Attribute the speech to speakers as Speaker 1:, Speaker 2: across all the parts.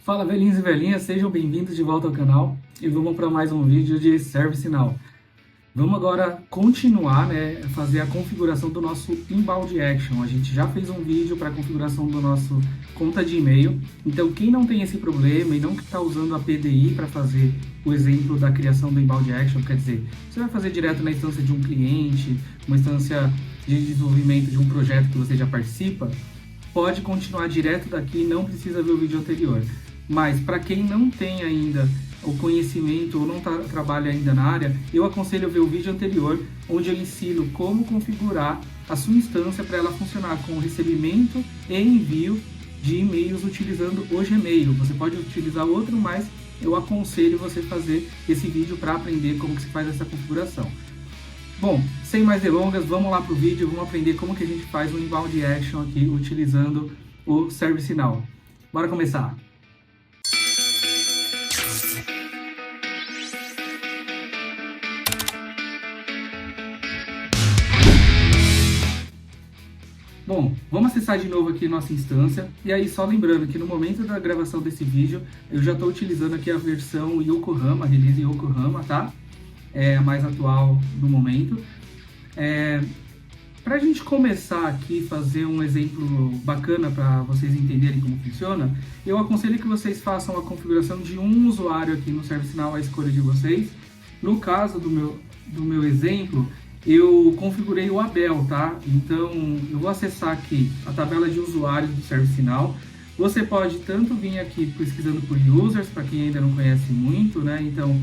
Speaker 1: Fala velhinhos e velhinhas, sejam bem-vindos de volta ao canal e vamos para mais um vídeo de ServiceNow. Vamos agora continuar, fazer a configuração do nosso Inbound Action. A gente já fez um vídeo para a configuração do nosso conta de e-mail, então quem não tem esse problema e não está usando a PDI para fazer o exemplo da criação do Inbound Action, quer dizer, você vai fazer direto na instância de um cliente, uma instância de desenvolvimento de um projeto que você já participa, pode continuar direto daqui, não precisa ver o vídeo anterior. Mas para quem não tem ainda o conhecimento ou não trabalha ainda na área, eu aconselho ver o vídeo anterior, onde eu ensino como configurar a sua instância para ela funcionar com recebimento e envio de e-mails utilizando o Gmail. Você pode utilizar outro, mas eu aconselho você fazer esse vídeo para aprender como que se faz essa configuração. Bom, sem mais delongas, vamos lá para o vídeo, vamos aprender como que a gente faz o Inbound Action aqui utilizando o ServiceNow. Bora começar! Bom, vamos acessar de novo aqui nossa instância, e aí só lembrando que no momento da gravação desse vídeo, eu já estou utilizando aqui a versão Yokohama, release Yokohama, tá? É a mais atual no momento. Para a gente começar aqui, fazer um exemplo bacana para vocês entenderem como funciona, eu aconselho que vocês façam a configuração de um usuário aqui no ServiceNow, a escolha de vocês. No caso do meu exemplo, eu configurei o Abel, tá? Então, eu vou acessar aqui a tabela de usuários do ServiceNow. Você pode tanto vir aqui pesquisando por users, para quem ainda não conhece muito, né? Então,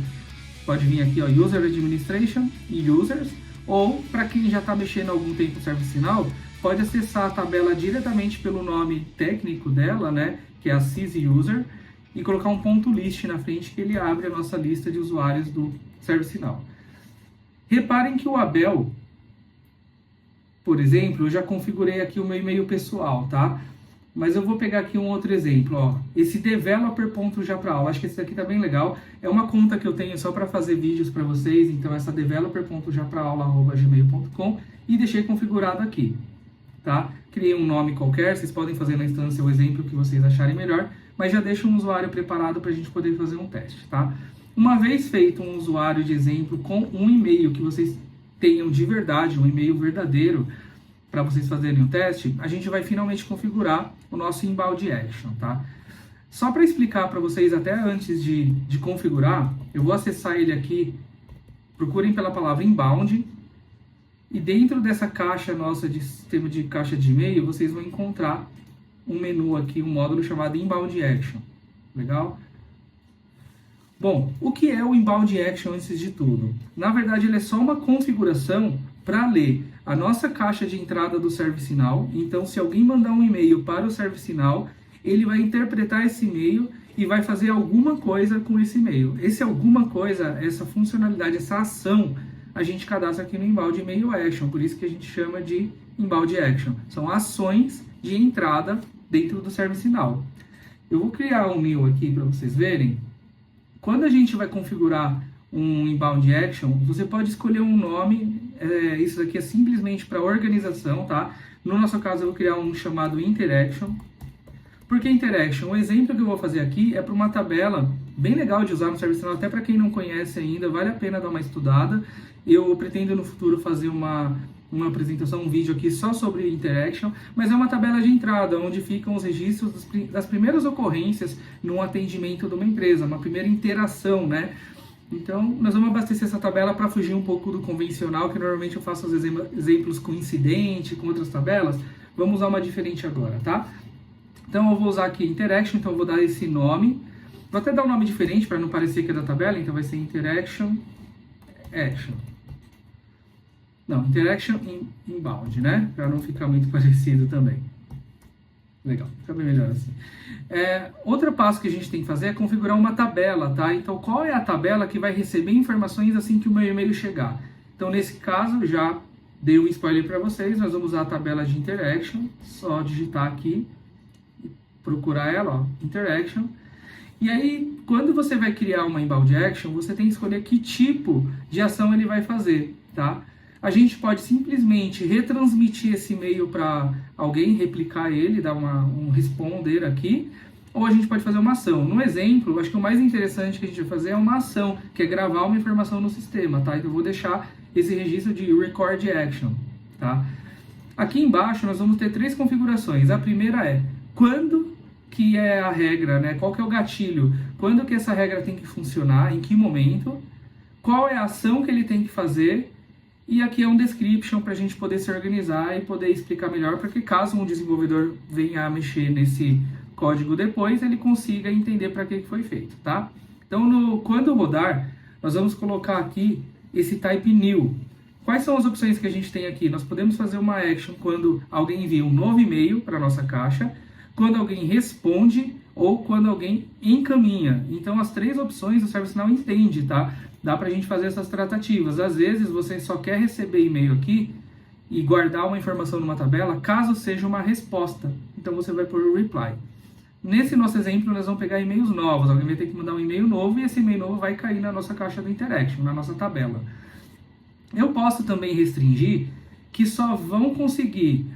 Speaker 1: pode vir aqui, ó, User Administration e Users, ou para quem já está mexendo há algum tempo no ServiceNow, pode acessar a tabela diretamente pelo nome técnico dela, né? Que é a Sys User, e colocar um ponto list na frente que ele abre a nossa lista de usuários do ServiceNow. Reparem que o Abel, por exemplo, eu já configurei aqui o meu e-mail pessoal, tá? Mas eu vou pegar aqui um outro exemplo, ó. Esse developer.japraula, acho que esse daqui tá bem legal. É uma conta que eu tenho só para fazer vídeos para vocês, então essa developer.japraula@gmail.com, e deixei configurado aqui, tá? Criei um nome qualquer, vocês podem fazer na instância o exemplo que vocês acharem melhor, mas já deixo um usuário preparado para a gente poder fazer um teste, tá? Uma vez feito um usuário de exemplo com um e-mail que vocês tenham de verdade, um e-mail verdadeiro, para vocês fazerem o teste, a gente vai finalmente configurar o nosso Inbound Action, tá? Só para explicar para vocês, até antes de configurar, eu vou acessar ele aqui, procurem pela palavra Inbound, e dentro dessa caixa nossa de sistema de caixa de e-mail, vocês vão encontrar um menu aqui, um módulo chamado Inbound Action, legal? Bom, o que é o Inbound Action antes de tudo? Na verdade, ele é só uma configuração para ler a nossa caixa de entrada do ServiceNow. Então, se alguém mandar um e-mail para o ServiceNow, ele vai interpretar esse e-mail e vai fazer alguma coisa com esse e-mail. Esse alguma coisa, essa funcionalidade, essa ação, a gente cadastra aqui no Inbound Email Action, por isso que a gente chama de Inbound Action. São ações de entrada dentro do ServiceNow. Eu vou criar um meu aqui para vocês verem. Quando a gente vai configurar um Inbound Action, você pode escolher um nome, isso daqui é simplesmente para organização, tá? No nosso caso, eu vou criar um chamado Interaction. Por que Interaction? O exemplo que eu vou fazer aqui é para uma tabela bem legal de usar no ServiceNow, até para quem não conhece ainda, vale a pena dar uma estudada. Eu pretendo no futuro fazer uma apresentação, um vídeo aqui só sobre Interaction, mas é uma tabela de entrada, onde ficam os registros das primeiras ocorrências no atendimento de uma empresa, uma primeira interação, né? Então, nós vamos abastecer essa tabela para fugir um pouco do convencional, que normalmente eu faço os exemplos com incidente, com outras tabelas. Vamos usar uma diferente agora, tá? Então, eu vou usar aqui Interaction, então eu vou dar esse nome. Vou até dar um nome diferente para não parecer que é da tabela, então vai ser Interaction Action. Não, Interaction Inbound, né? Para não ficar muito parecido também. Legal, fica bem melhor assim. Outro passo que a gente tem que fazer é configurar uma tabela, tá? Então, qual é a tabela que vai receber informações assim que o meu e-mail chegar? Então, nesse caso, já dei um spoiler para vocês, nós vamos usar a tabela de Interaction, só digitar aqui, e procurar ela, ó, Interaction. E aí, quando você vai criar uma Inbound Action, você tem que escolher que tipo de ação ele vai fazer, tá? A gente pode simplesmente retransmitir esse e-mail para alguém, replicar ele, dar um responder aqui, ou a gente pode fazer uma ação. No exemplo, acho que o mais interessante que a gente vai fazer é uma ação, que é gravar uma informação no sistema, tá? Então eu vou deixar esse registro de Record Action, tá? Aqui embaixo nós vamos ter 3 configurações. A primeira é quando que é a regra, né? Qual que é o gatilho? Quando que essa regra tem que funcionar? Em que momento? Qual é a ação que ele tem que fazer? E aqui é um description para a gente poder se organizar e poder explicar melhor, para que caso um desenvolvedor venha a mexer nesse código depois, ele consiga entender para que foi feito, tá? Então, quando rodar, nós vamos colocar aqui esse type new. Quais são as opções que a gente tem aqui? Nós podemos fazer uma action quando alguém envia um novo e-mail para a nossa caixa, quando alguém responde ou quando alguém encaminha. Então, as 3 opções o ServiceNow entende, tá? Dá para a gente fazer essas tratativas. Às vezes, você só quer receber e-mail aqui e guardar uma informação numa tabela, caso seja uma resposta. Então, você vai pôr o reply. Nesse nosso exemplo, nós vamos pegar e-mails novos. Alguém vai ter que mandar um e-mail novo e esse e-mail novo vai cair na nossa caixa do Interaction, na nossa tabela. Eu posso também restringir que só vão conseguir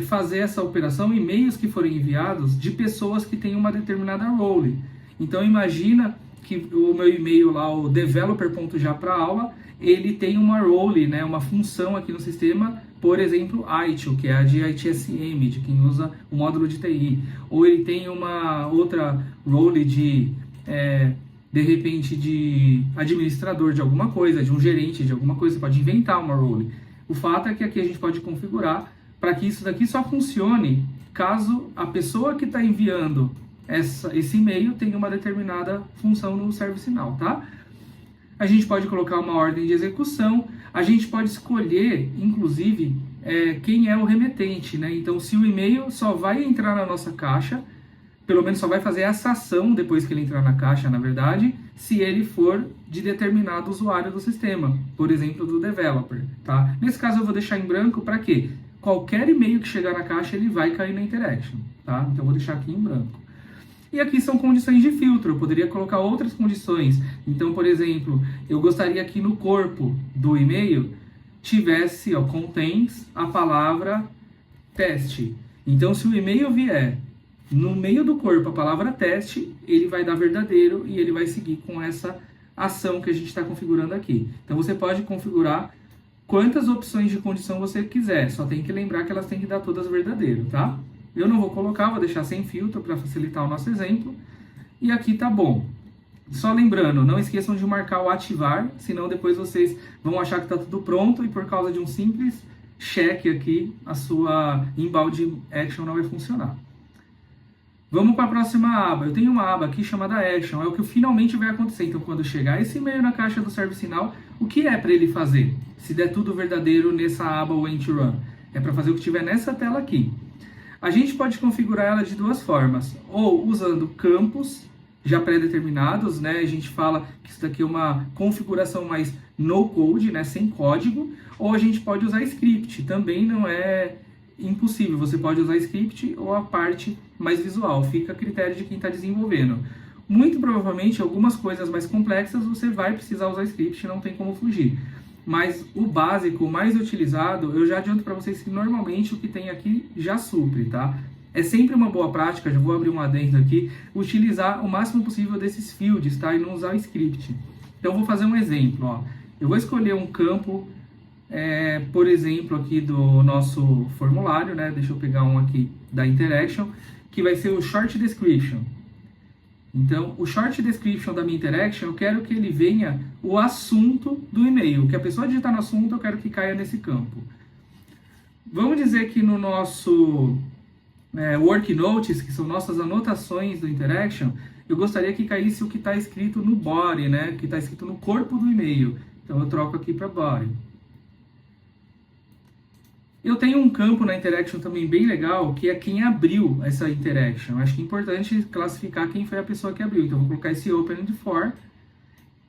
Speaker 1: fazer essa operação e-mails que forem enviados de pessoas que têm uma determinada role. Então, imagina que o meu e-mail lá, o developer.japraaula, ele tem uma role, né, uma função aqui no sistema, por exemplo, ITIL, que é a de ITSM, de quem usa o módulo de TI. Ou ele tem uma outra role de repente, de administrador de alguma coisa, de um gerente de alguma coisa. Você pode inventar uma role. O fato é que aqui a gente pode configurar para que isso daqui só funcione caso a pessoa que está enviando esse e-mail tenha uma determinada função no ServiceNow, tá? A gente pode colocar uma ordem de execução, a gente pode escolher, inclusive, quem é o remetente, né? Então, se o e-mail só vai entrar na nossa caixa, pelo menos só vai fazer essa ação depois que ele entrar na caixa, na verdade, se ele for de determinado usuário do sistema, por exemplo, do developer, tá? Nesse caso, eu vou deixar em branco para quê? Qualquer e-mail que chegar na caixa, ele vai cair na Interaction, tá? Então, eu vou deixar aqui em branco. E aqui são condições de filtro, eu poderia colocar outras condições. Então, por exemplo, eu gostaria que no corpo do e-mail tivesse, contains a palavra teste. Então, se o e-mail vier no meio do corpo a palavra teste, ele vai dar verdadeiro e ele vai seguir com essa ação que a gente está configurando aqui. Então, você pode configurar quantas opções de condição você quiser, só tem que lembrar que elas têm que dar todas verdadeiro, tá? Eu não vou colocar, vou deixar sem filtro para facilitar o nosso exemplo. E aqui tá bom. Só lembrando, não esqueçam de marcar o ativar, senão depois vocês vão achar que está tudo pronto e por causa de um simples check aqui, a sua inbound action não vai funcionar. Vamos para a próxima aba. Eu tenho uma aba aqui chamada Action, é o que finalmente vai acontecer. Então, quando chegar esse e-mail na caixa do ServiceNow, o que é para ele fazer? Se der tudo verdadeiro nessa aba Went Run, é para fazer o que tiver nessa tela aqui. A gente pode configurar ela de 2 formas, ou usando campos já pré-determinados, né? A gente fala que isso daqui é uma configuração mais no-code, né? Sem código, ou a gente pode usar script, também não é impossível, você pode usar script ou a parte mais visual, fica a critério de quem está desenvolvendo. Muito provavelmente, algumas coisas mais complexas você vai precisar usar script, não tem como fugir. Mas o básico, o mais utilizado, eu já adianto para vocês que normalmente o que tem aqui já supre, tá? É sempre uma boa prática, já vou abrir um adendo aqui, utilizar o máximo possível desses fields, tá? E não usar o script. Então, eu vou fazer um exemplo, ó. Eu vou escolher um campo, por exemplo, aqui do nosso formulário, né? Deixa eu pegar um aqui da Interaction, que vai ser o Short Description. Então, o Short Description da minha Interaction, eu quero que ele venha o assunto do e-mail. Que a pessoa digitar no assunto, eu quero que caia nesse campo. Vamos dizer que no nosso Work Notes, que são nossas anotações do Interaction, eu gostaria que caísse o que está escrito no body, né? Que está escrito no corpo do e-mail. Então, eu troco aqui para body. Eu tenho um campo na Interaction também bem legal, que é quem abriu essa Interaction. Acho que é importante classificar quem foi a pessoa que abriu. Então, eu vou colocar esse opened for.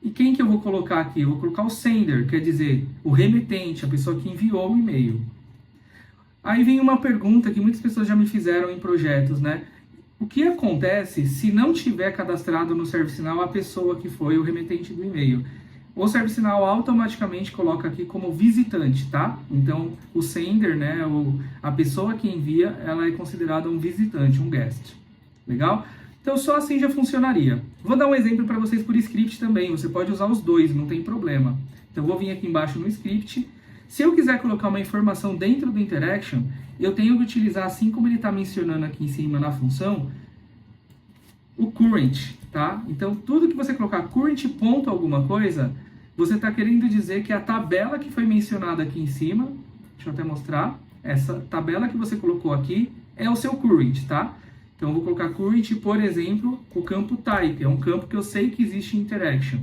Speaker 1: E quem que eu vou colocar aqui? Eu vou colocar o sender, quer dizer, o remetente, a pessoa que enviou o e-mail. Aí vem uma pergunta que muitas pessoas já me fizeram em projetos, né? O que acontece se não tiver cadastrado no ServiceNow a pessoa que foi o remetente do e-mail? O ServiceNow automaticamente coloca aqui como visitante, tá? Então, o sender, né, a pessoa que envia, ela é considerada um visitante, um guest. Legal? Então só assim já funcionaria. Vou dar um exemplo para vocês por script também, você pode usar os dois, não tem problema. Então vou vir aqui embaixo no script. Se eu quiser colocar uma informação dentro do interaction, eu tenho que utilizar, assim como ele está mencionando aqui em cima na função, o current, tá? Então tudo que você colocar current ponto alguma coisa, você está querendo dizer que a tabela que foi mencionada aqui em cima, deixa eu até mostrar, essa tabela que você colocou aqui é o seu current, tá? Então eu vou colocar current, por exemplo, o campo type, é um campo que eu sei que existe em interaction.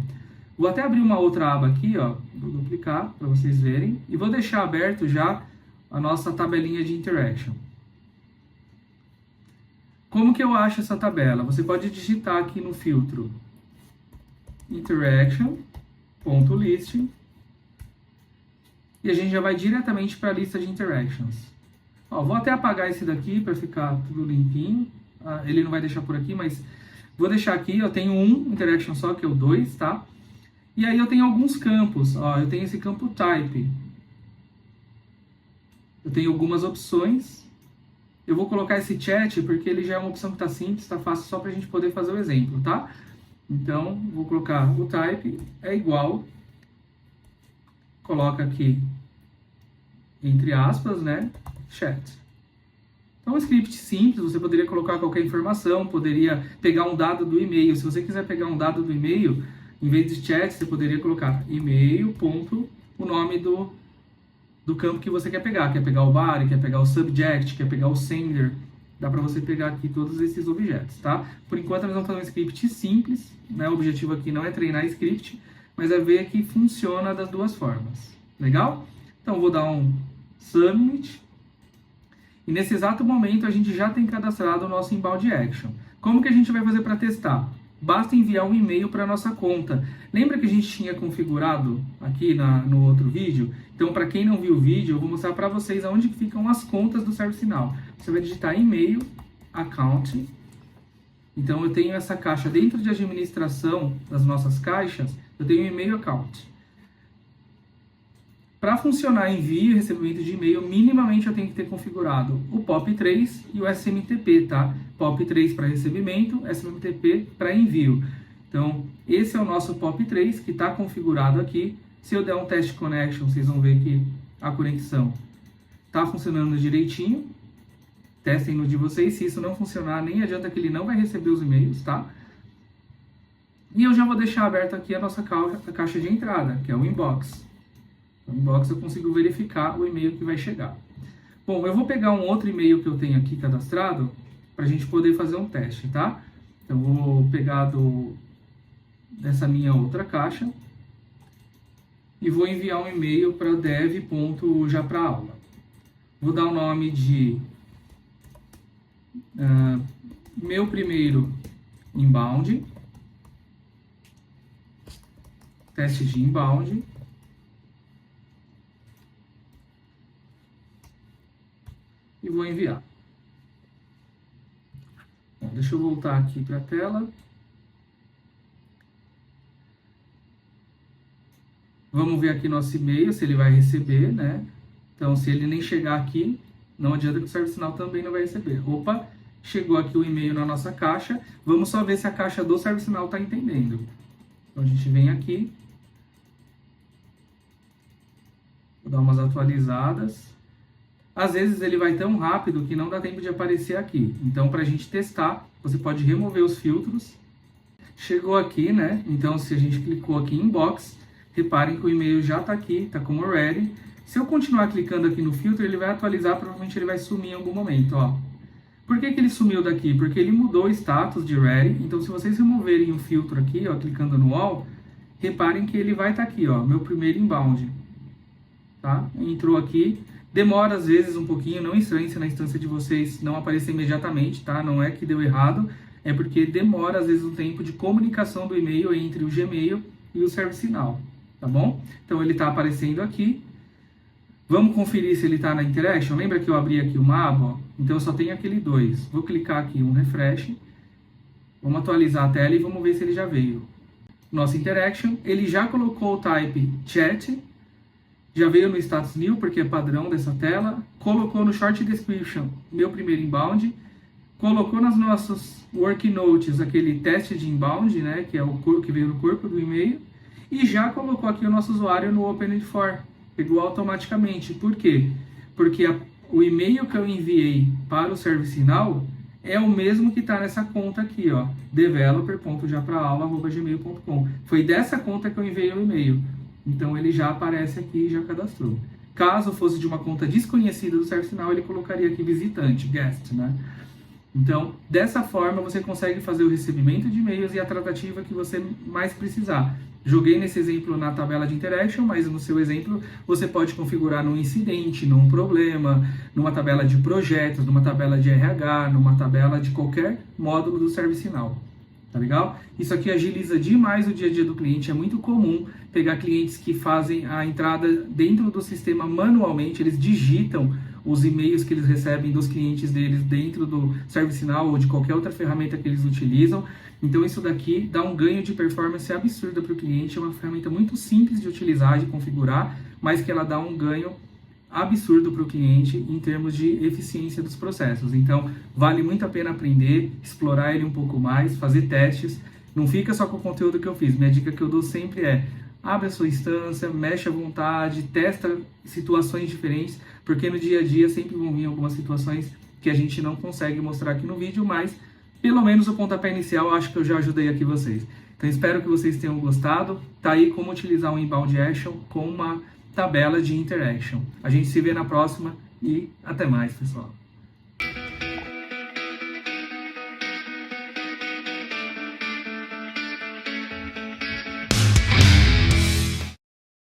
Speaker 1: Vou até abrir uma outra aba aqui, ó, vou duplicar para vocês verem, e vou deixar aberto já a nossa tabelinha de interaction. Como que eu acho essa tabela? Você pode digitar aqui no filtro interaction.list e a gente já vai diretamente para a lista de interactions. Ó, vou até apagar esse daqui para ficar tudo limpinho. Ele não vai deixar por aqui, mas vou deixar aqui. Eu tenho um interaction só, que é o 2, tá? E aí eu tenho alguns campos. Ó, eu tenho esse campo type. Eu tenho algumas opções. Eu vou colocar esse chat porque ele já é uma opção que está simples, está fácil, só para a gente poder fazer o exemplo, tá? Então, vou colocar o type é igual. Coloca aqui, entre aspas, né? Chat. Então, um script simples, você poderia colocar qualquer informação, poderia pegar um dado do e-mail. Se você quiser pegar um dado do e-mail, em vez de chat, você poderia colocar e-mail, ponto, o nome do campo que você quer pegar o body, quer pegar o subject, quer pegar o sender. Dá para você pegar aqui todos esses objetos, tá? Por enquanto, nós vamos fazer um script simples, né? O objetivo aqui não é treinar script, mas é ver que funciona das duas formas. Legal? Então, vou dar um submit. E nesse exato momento, a gente já tem cadastrado o nosso inbound action. Como que a gente vai fazer para testar? Basta enviar um e-mail para a nossa conta. Lembra que a gente tinha configurado aqui no outro vídeo? Então, para quem não viu o vídeo, eu vou mostrar para vocês onde ficam as contas do ServiceNow. Você vai digitar e-mail, account. Então, eu tenho essa caixa dentro de administração das nossas caixas, eu tenho e-mail account. Para funcionar envio e recebimento de e-mail, minimamente eu tenho que ter configurado o POP3 e o SMTP, tá? POP3 para recebimento, SMTP para envio. Então, esse é o nosso POP3 que está configurado aqui. Se eu der um test connection, vocês vão ver que a conexão está funcionando direitinho. Testem no de vocês. Se isso não funcionar, nem adianta que ele não vai receber os e-mails, tá? E eu já vou deixar aberto aqui a nossa caixa de entrada, que é o inbox. No inbox eu consigo verificar o e-mail que vai chegar. Bom, eu vou pegar um outro e-mail que eu tenho aqui cadastrado para a gente poder fazer um teste, tá? Então, eu vou pegar dessa minha outra caixa e vou enviar um e-mail para dev.japraaula. Vou dar o nome de meu primeiro inbound, teste de inbound. E vou enviar. Bom, deixa eu voltar aqui para a tela. Vamos ver aqui nosso e-mail, se ele vai receber, né? Então, se ele nem chegar aqui, não adianta que o ServiceNow também não vai receber. Opa, chegou aqui o e-mail na nossa caixa. Vamos só ver se a caixa do ServiceNow está entendendo. Então, a gente vem aqui. Vou dar umas atualizadas. Às vezes ele vai tão rápido que não dá tempo de aparecer aqui. Então, para a gente testar, você pode remover os filtros. Chegou aqui, né? Então, se a gente clicou aqui em Inbox, reparem que o e-mail já está aqui, está como Ready. Se eu continuar clicando aqui no filtro, ele vai atualizar, provavelmente ele vai sumir em algum momento, ó. Por que ele sumiu daqui? Porque ele mudou o status de Ready. Então, se vocês removerem o filtro aqui, ó, clicando no All, reparem que ele vai estar aqui, ó, meu primeiro inbound. Tá? Entrou aqui. Demora às vezes um pouquinho, não estranhe se na instância de vocês não aparecer imediatamente, tá? Não é que deu errado, é porque demora às vezes um tempo de comunicação do e-mail entre o Gmail e o ServiceNow, tá bom? Então ele está aparecendo aqui. Vamos conferir se ele está na Interaction. Lembra que eu abri aqui uma aba? Ó? Então eu só tenho aquele 2. Vou clicar aqui um refresh. Vamos atualizar a tela e vamos ver se ele já veio. Nossa Interaction, ele já colocou o type chat. Já veio no status new, porque é padrão dessa tela. Colocou no short description, meu primeiro inbound. colocou nas nossas worknotes aquele teste de inbound, né, que é o que veio no corpo do e-mail, e já colocou aqui o nosso usuário no Open-it-for. Pegou automaticamente. Por quê? Porque o e-mail que eu enviei para o ServiceNow é o mesmo que está nessa conta aqui, ó, developer.japraaula@gmail.com. Foi dessa conta que eu enviei o e-mail. Então ele já aparece aqui e já cadastrou. Caso fosse de uma conta desconhecida do ServiceNow, ele colocaria aqui visitante, guest, né? Então, dessa forma, você consegue fazer o recebimento de e-mails e a tratativa que você mais precisar. Joguei nesse exemplo na tabela de interaction, mas no seu exemplo você pode configurar num incidente, num problema, numa tabela de projetos, numa tabela de RH, numa tabela de qualquer módulo do ServiceNow. Tá legal? Isso aqui agiliza demais o dia a dia do cliente. É muito comum pegar clientes que fazem a entrada dentro do sistema manualmente, eles digitam os e-mails que eles recebem dos clientes deles dentro do ServiceNow ou de qualquer outra ferramenta que eles utilizam. Então isso daqui dá um ganho de performance absurdo para o cliente. É uma ferramenta muito simples de utilizar, de configurar, mas que ela dá um ganho absurdo para o cliente em termos de eficiência dos processos. Então vale muito a pena aprender, explorar ele um pouco mais, fazer testes. Não fica só com o conteúdo que eu fiz. Minha dica que eu dou sempre é: abre a sua instância, mexe à vontade, testa situações diferentes, porque no dia a dia sempre vão vir algumas situações que a gente não consegue mostrar aqui no vídeo, mas pelo menos o pontapé inicial eu acho que eu já ajudei aqui vocês. Então espero que vocês tenham gostado. Tá aí como utilizar um Inbound Action com uma tabela de interaction. A gente se vê na próxima e até mais, pessoal.